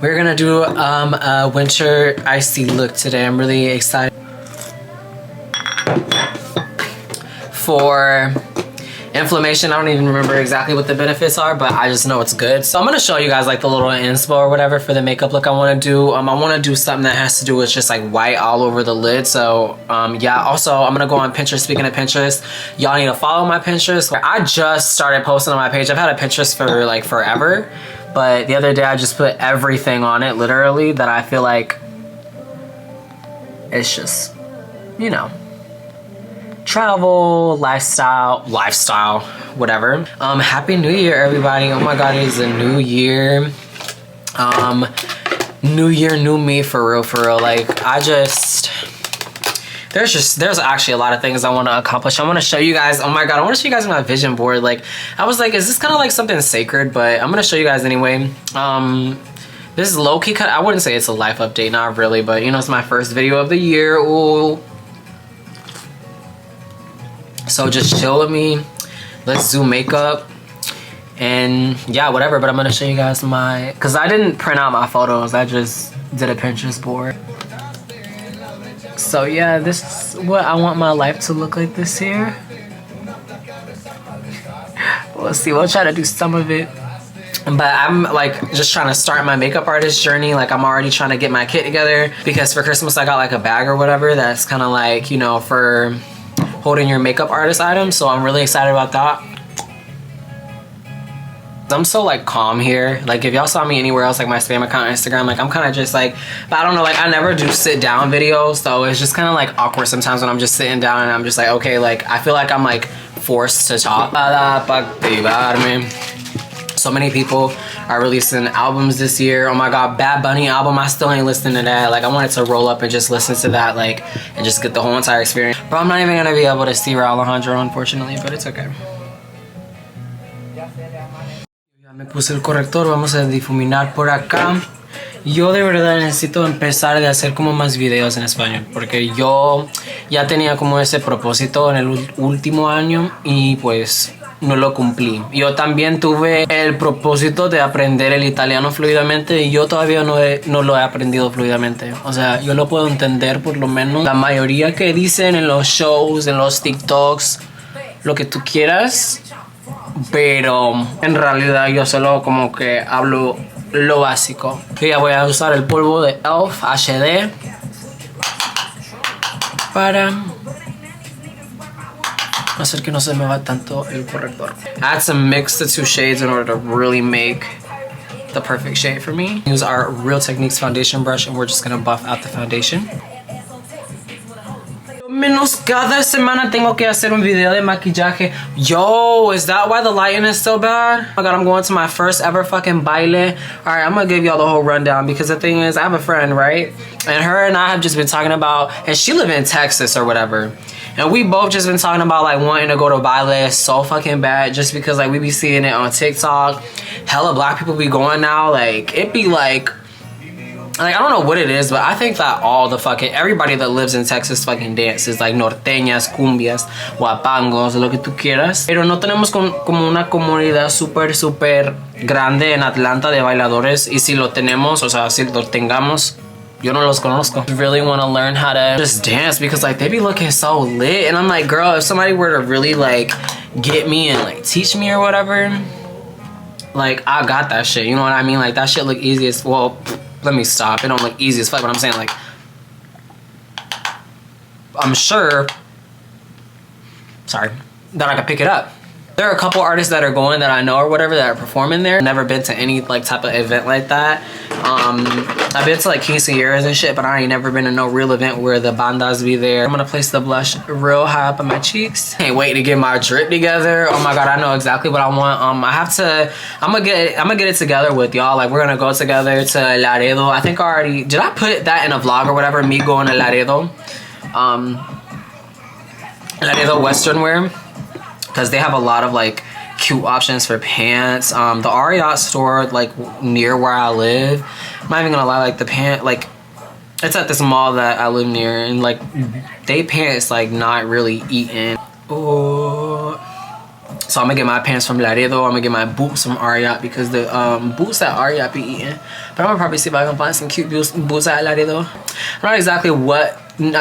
We're gonna do a winter iced tea look today. I'm really excited for inflammation. I don't even remember exactly what the benefits are, but I just know it's good. So I'm gonna show you guys like the little inspo or whatever for the makeup look I want to do. I want to do something that has to do with just like white all over the lid. So yeah, also I'm gonna go on Pinterest. Speaking of Pinterest, y'all need to follow my Pinterest. I just started posting on my page. I've had a Pinterest for like forever, but the other day I just put everything on it, literally, that I feel like it's just, you know, travel, lifestyle, whatever. Happy New Year, everybody. Oh my God, it is a new year. New year, new me, for real. Like, there's actually a lot of things I want to accomplish. I want to show you guys. Oh my God, I want to show you guys my vision board. Like, I was like, is this kind of like something sacred? But I'm gonna show you guys anyway. This is low-key cut. I wouldn't say it's a life update, not really, but you know, it's my first video of the year. Ooh. So just chill with me. Let's do makeup and yeah, whatever. But I'm gonna show you guys cause I didn't print out my photos. I just did a Pinterest board. So yeah, this is what I want my life to look like this year. We'll see. We'll try to do some of it. But I'm like just trying to start my makeup artist journey. Like, I'm already trying to get my kit together because for Christmas I got like a bag or whatever that's kind of like, you know, for holding your makeup artist items. So I'm really excited about that. I'm so like calm here. Like, if y'all saw me anywhere else, like my spam account on Instagram, like I'm kind of just like, but I don't know, like I never do sit down videos, so it's just kind of like awkward sometimes when I'm just sitting down and I'm just like, okay, like I feel like I'm like forced to talk. So many people are releasing albums this year. Oh my God, Bad Bunny album, I still ain't listening to that. Like, I wanted to roll up and just listen to that, like, and just get the whole entire experience. But I'm not even gonna be able to see Raul Alejandro, unfortunately, but it's okay. Ya me puse el corrector, vamos a difuminar por acá. Yo de verdad necesito empezar a hacer como más videos en español, porque yo ya tenía como ese propósito en el último año y pues no lo cumplí. Yo también tuve el propósito de aprender el italiano fluidamente y yo todavía no lo he aprendido fluidamente. O sea, yo lo puedo entender por lo menos la mayoría que dicen en los shows, en los TikToks, lo que tú quieras, pero en realidad yo solo como que hablo lo básico. Y ya voy a usar el polvo de Elf HD para hacer que no se me va tanto el corrector. I had to mix the two shades in order to really make the perfect shade for me. Use our Real Techniques foundation brush and we're just gonna buff out the foundation. Menos cada semana tengo que hacer un video de maquillaje. Yo, is that why the lighting is so bad? Oh my God, I'm going to my first ever fucking baile. Alright, I'm gonna give y'all the whole rundown because the thing is, I have a friend, right? And her and I have just been talking about, and she live in Texas or whatever. And we both just been talking about like wanting to go to baile so fucking bad just because like we be seeing it on TikTok. Hella black people be going now. Like, it be like I don't know what it is, but I think that all the fucking, everybody that lives in Texas fucking dances, like norteñas, cumbias, guapangos, lo que tú quieras. Pero no tenemos como una comunidad súper grande en Atlanta de bailadores. Y si lo tenemos, o sea, si lo tengamos, yo no los conozco. I really want to learn how to just dance because like they be looking so lit. And I'm like, girl, if somebody were to really like get me and like teach me or whatever, like I got that shit. You know what I mean? Like that shit look easy as, well, let me stop. It don't look easy as fuck, but I'm saying like, I'm sure, sorry, that I could pick it up. There are a couple artists that are going that I know or whatever that are performing there. Never been to any like type of event like that. I've been to like quinceañeras and shit, but I ain't never been to no real event where the bandas be there. I'm gonna place the blush real high up on my cheeks. Can't wait to get my drip together. Oh my God, I know exactly what I want. I'm gonna get it together with y'all. Like, we're gonna go together to Laredo. I think I already, did I put that in a vlog or whatever? Me going to Laredo. Laredo Western wear. Because they have a lot of like cute options for pants. The Ariat store like near where I live, I'm not even gonna lie, like the pant, like it's at this mall that I live near, and like they pants like not really eating. Oh, So I'm gonna get my pants from Laredo. I'm gonna get my boots from Ariat because the boots that Ariat be eating. But I'm gonna probably see if I can find some cute boots at Laredo. I'm not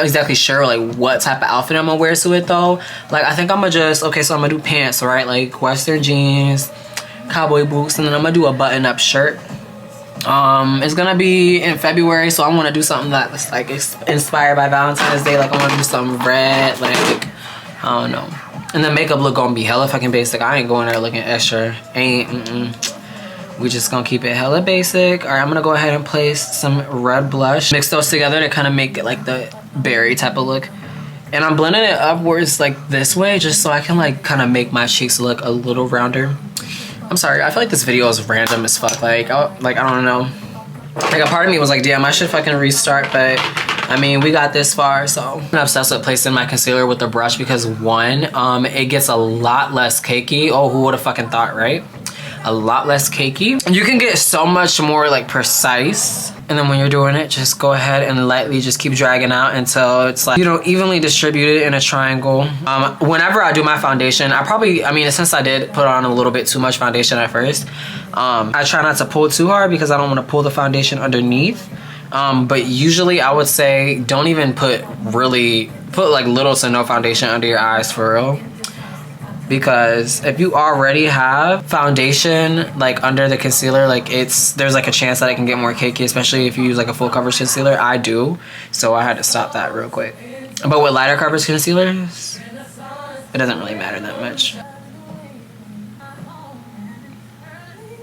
exactly sure like what type of outfit I'm gonna wear to it though. Like I think I'm gonna just, okay, so I'm gonna do pants, right? Like Western jeans, cowboy boots, and then I'm gonna do a button-up shirt. It's gonna be in February, so I want to do something that's like inspired by Valentine's Day. Like I want to do something red, like I don't know. And the makeup look gonna be hella fucking basic. I ain't going there looking extra. We just gonna keep it hella basic. All right, I'm gonna go ahead and place some red blush. Mix those together to kind of make it like the berry type of look. And I'm blending it upwards like this way, just so I can like kind of make my cheeks look a little rounder. I'm sorry, I feel like this video is random as fuck. Like I don't know. Like a part of me was like, damn, I should fucking restart, but I mean, we got this far, so. I'm obsessed with placing my concealer with the brush because one, it gets a lot less cakey. Oh, who would have fucking thought, right? A lot less cakey. You can get so much more like precise. And then when you're doing it, just go ahead and lightly just keep dragging out until it's like, you know, evenly distributed in a triangle. Whenever I do my foundation, I mean, since I did put on a little bit too much foundation at first, I try not to pull too hard because I don't want to pull the foundation underneath. But usually I would say don't even put like little to no foundation under your eyes for real. Because if you already have foundation like under the concealer, like there's like a chance that it can get more cakey, especially if you use like a full coverage concealer. I do, so I had to stop that real quick. But with lighter coverage concealers, it doesn't really matter that much.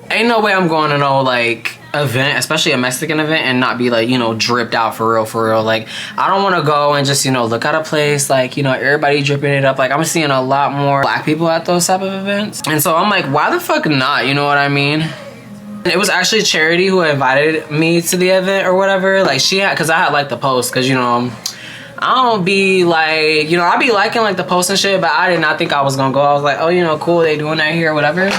Ain't no way I'm going to no like event, especially a Mexican event, and not be like, you know, dripped out for real. Like I don't want to go and just, you know, look at a place like, you know, everybody dripping it up. Like I'm seeing a lot more black people at those type of events, and so I'm like, why the fuck not, you know what I mean? It was actually Charity who invited me to the event or whatever. Like she had, because I had liked the post, because you know I don't be like, you know, I be liking like the post and shit, but I did not think I was gonna go. I was like, oh, you know, cool, they doing that here or whatever.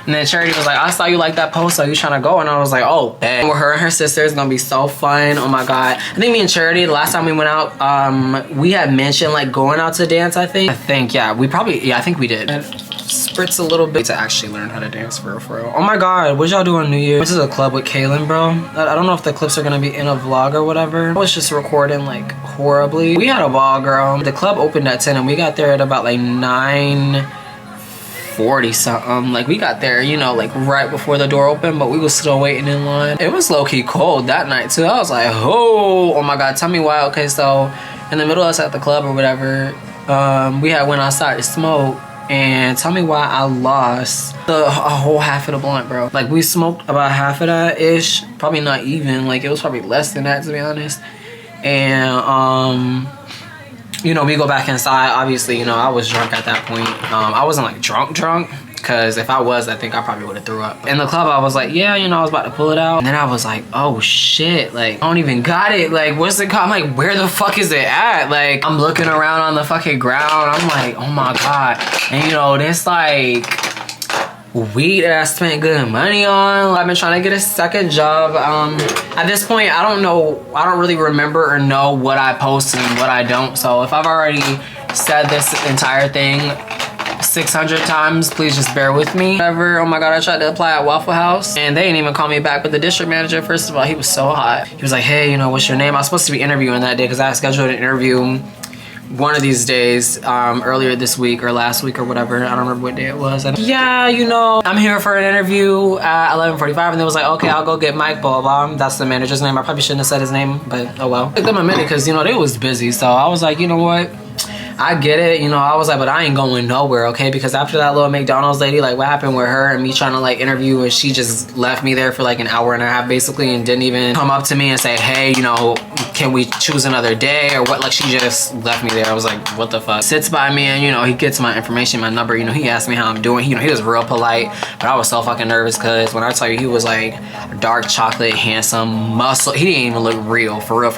And then Charity was like, I saw you like that post, so you trying to go? And I was like, oh, bet. With her and her sister, it's gonna be so fun. Oh my God. I think me and Charity, the last time we went out, we had mentioned like going out to dance, I think, yeah. I think we did. Spritz a little bit to actually learn how to dance for real. Oh my God, what y'all do on New Year's? This is a club with Kaylin, bro. I don't know if the clips are gonna be in a vlog or whatever. I was just recording like horribly. We had a ball, girl. The club opened at 10 and we got there at about like 9:40 something. Like we got there, you know, like right before the door opened, but we was still waiting in line. It was low-key cold that night too. I was like, oh my God, tell me why. Okay, so in the middle of us at the club or whatever, we had went outside to smoke, and tell me why I lost a whole half of the blunt, bro. Like we smoked about half of that ish, probably not even, like it was probably less than that to be honest. And you know, we go back inside. Obviously, you know, I was drunk at that point. I wasn't like drunk, because if I was, I think I probably would have threw up. In the club, I was like, yeah, you know, I was about to pull it out. And then I was like, oh shit, like, I don't even got it. Like, what's it called? I'm like, where the fuck is it at? Like, I'm looking around on the fucking ground. I'm like, oh my God. And you know, this like weed that I spent good money on. I've been trying to get a second job. At this point, I don't really remember or know what I post and what I don't. So if I've already said this entire thing 600 times, please just bear with me. Whatever. Oh my God, I tried to apply at Waffle House and they didn't even call me back. But the district manager, first of all, he was so hot. He was like, hey, you know, what's your name? I was supposed to be interviewing that day because I had scheduled an interview one of these days, earlier this week or last week or whatever. I don't remember what day it was. And yeah, you know, I'm here for an interview at 11:45, and they was like, okay, I'll go get Mike, blah, blah, blah. That's the manager's name. I probably shouldn't have said his name, but oh well. It took them a minute because, you know, they was busy. So I was like, you know what? I get it, you know, I was like, but I ain't going nowhere, okay? Because after that little McDonald's lady, like what happened with her and me trying to like interview, and she just left me there for like an hour and a half basically, and didn't even come up to me and say, hey, you know, can we choose another day or what? Like she just left me there. I was like, what the fuck? Sits by me and, you know, he gets my information, my number, you know, he asked me how I'm doing. You know, he was real polite, but I was so fucking nervous because when I tell you he was like dark chocolate, handsome, muscle, he didn't even look real, for real.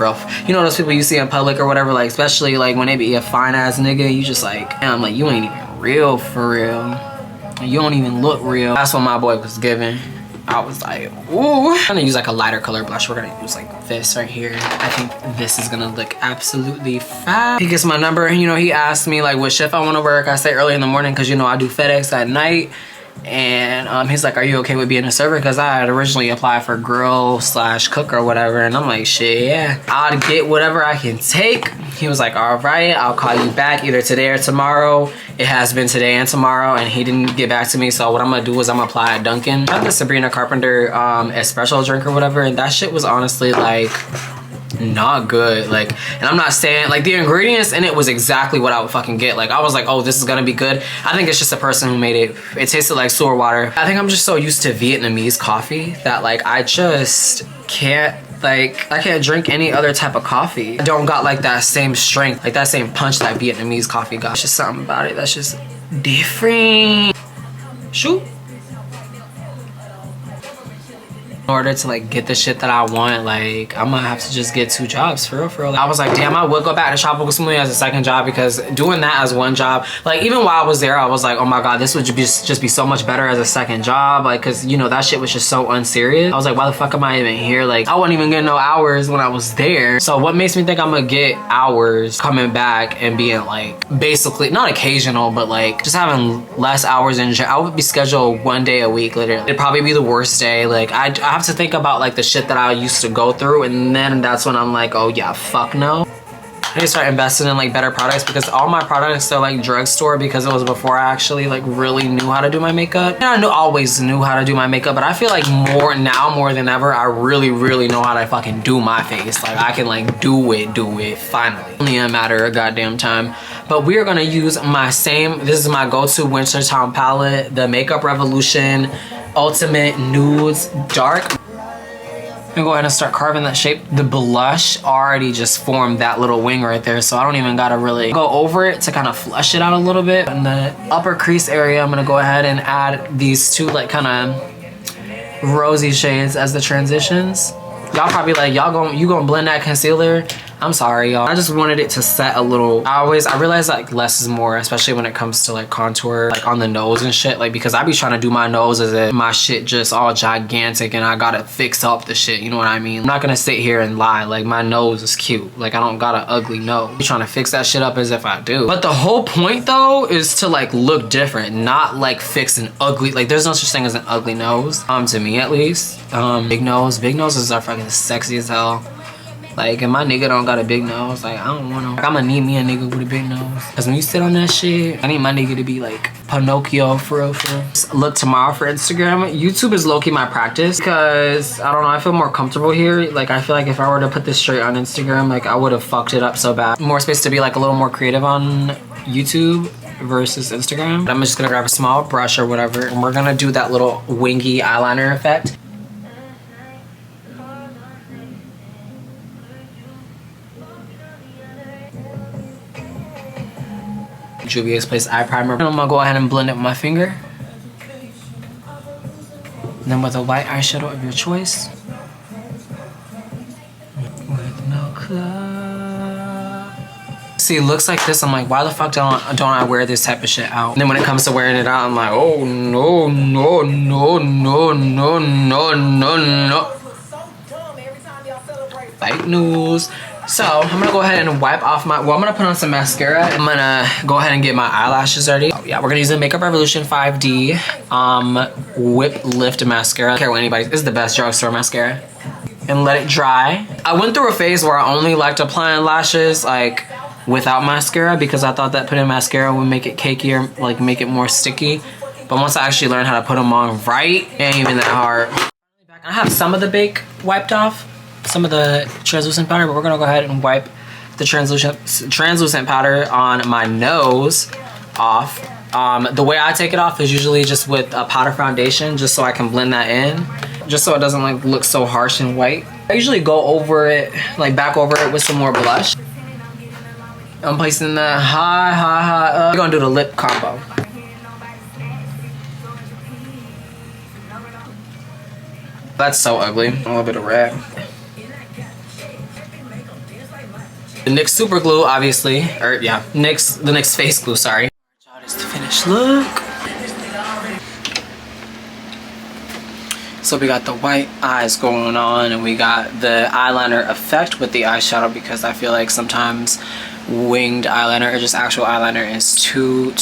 You know those people you see in public or whatever, like especially like when they be a fine ass nigga, you just like, damn, like you ain't even real for real. You don't even look real. That's what my boy was giving. I was like, ooh. I'm gonna use like a lighter color blush. We're gonna use like this right here. I think this is gonna look absolutely fab. He gets my number, and you know, he asked me like what shift I wanna work. I say early in the morning because you know I do FedEx at night. And he's like, are you okay with being a server? Because I had originally applied for grill / cook or whatever, and I'm like, shit, yeah, I'll get whatever I can take. He was like, all right, I'll call you back either today or tomorrow. It has been today and tomorrow, and he didn't get back to me. So what I'm gonna do is I'm gonna apply at Dunkin'. I have the Sabrina Carpenter espresso drink or whatever, and that shit was honestly like not good. Like, and I'm not saying like the ingredients in it was exactly what I would fucking get. Like I was like, oh, this is gonna be good. I think it's just the person who made it. It tasted like sewer water. I think I'm just so used to Vietnamese coffee that like I just can't, like I can't drink any other type of coffee. I don't got like that same strength, like that same punch that Vietnamese coffee got. It's just something about it that's just different. Shoot. In order to like get the shit that I want, like I'm gonna have to just get 2 jobs for real. I was like, damn, I would go back to Tropical Smoothie as a second job, because doing that as one job, like even while I was there, I was like, oh my god, this would just be so much better as a second job, like because you know that shit was just so unserious. I was like, why the fuck am I even here? Like I wasn't even getting no hours when I was there. So what makes me think I'm gonna get hours coming back and being like basically not occasional, but like just having less hours in general? I would be scheduled 1 day a week literally. It'd probably be the worst day. Like I have to think about like the shit that I used to go through, and then that's when I'm like, oh yeah, fuck no. I need to start investing in like better products, because all my products are like drugstore, because it was before I actually like really knew how to do my makeup. And I always knew how to do my makeup, but I feel like more than ever, I really know how to fucking do my face. Like I can like do it finally. Only a matter of goddamn time. But we are gonna use this is my go-to wintertime palette, the Makeup Revolution Ultimate Nudes Dark. I'm gonna go ahead and start carving that shape. The blush already just formed that little wing right there, so I don't even gotta really go over it to kind of flush it out a little bit. In the upper crease area, I'm gonna go ahead and add these 2 like kind of rosy shades as the transitions. Y'all probably like, you gonna blend that concealer? I'm sorry, y'all. I just wanted it to set a little. I realize like less is more, especially when it comes to like contour, like on the nose and shit. Like because I be trying to do my nose as if my shit just all gigantic and I gotta fix up the shit, you know what I mean? I'm not gonna sit here and lie. Like my nose is cute. Like I don't got an ugly nose. I'm trying to fix that shit up as if I do. But the whole point though is to like look different, not like fix an ugly, like there's no such thing as an ugly nose. To me at least. Big noses are fucking sexy as hell. Like, if my nigga don't got a big nose, like, I don't want to. Like, I'm gonna need me a nigga with a big nose. Because when you sit on that shit, I need my nigga to be like Pinocchio for real. Look tomorrow for Instagram. YouTube is low-key my practice, because, I don't know, I feel more comfortable here. Like, I feel like if I were to put this straight on Instagram, like, I would have fucked it up so bad. More space to be, like, a little more creative on YouTube versus Instagram. I'm just gonna grab a small brush or whatever, and we're gonna do that little wingy eyeliner effect. Juvia's Place eye primer. And I'm gonna go ahead and blend it with my finger. And then with a white eyeshadow of your choice. With no club. See, it looks like this. I'm like, why the fuck don't I wear this type of shit out? And then when it comes to wearing it out, I'm like, oh no. Fake news. So I'm gonna go ahead and wipe off I'm gonna put on some mascara. I'm gonna go ahead and get my eyelashes ready. Oh, yeah, we're gonna use the Makeup Revolution 5D Whip Lift Mascara. I don't care what anybody, this is the best drugstore mascara. And let it dry. I went through a phase where I only liked applying lashes like without mascara, because I thought that putting mascara would make it cakier, like make it more sticky. But once I actually learned how to put them on right, it ain't even that hard. I have some of the bake wiped off, some of the translucent powder, but we're gonna go ahead and wipe the translucent powder on my nose off. The way I take it off is usually just with a powder foundation, just so I can blend that in, just so it doesn't like look so harsh and white. I usually go over it, like back over it with some more blush. I'm placing the high. We're gonna do the lip combo. That's so ugly. A little bit of red. The NYX Super Glue, obviously, or yeah, the NYX Face Glue, sorry. This is the finished look. So we got the white eyes going on, and we got the eyeliner effect with the eyeshadow, because I feel like sometimes winged eyeliner or just actual eyeliner is too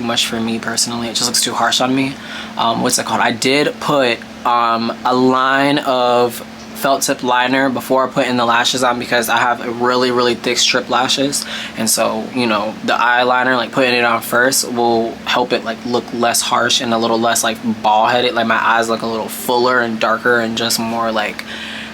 much for me personally. It just looks too harsh on me. What's it called? I did put a line of felt tip liner before I put in the lashes on, because I have really thick strip lashes, and so, you know, the eyeliner, like putting it on first, will help it like look less harsh and a little less like bald headed. Like my eyes look a little fuller and darker and just more like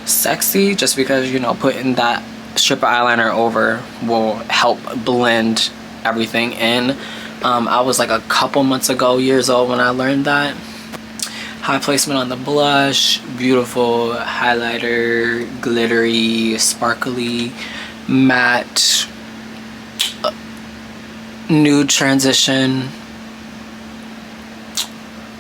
sexy, just because, you know, putting that strip of eyeliner over will help blend everything in. I was like a couple months ago, years old, when I learned that. High placement on the blush, beautiful highlighter, glittery, sparkly, matte, nude transition,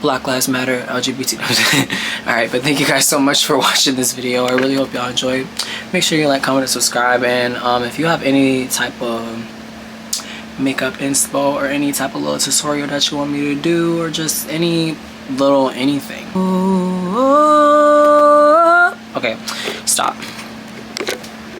Black Lives Matter, LGBT. Alright, but thank you guys so much for watching this video. I really hope y'all enjoyed. Make sure you like, comment, and subscribe. And if you have any type of makeup inspo or any type of little tutorial that you want me to do, or just any little anything. Okay, stop.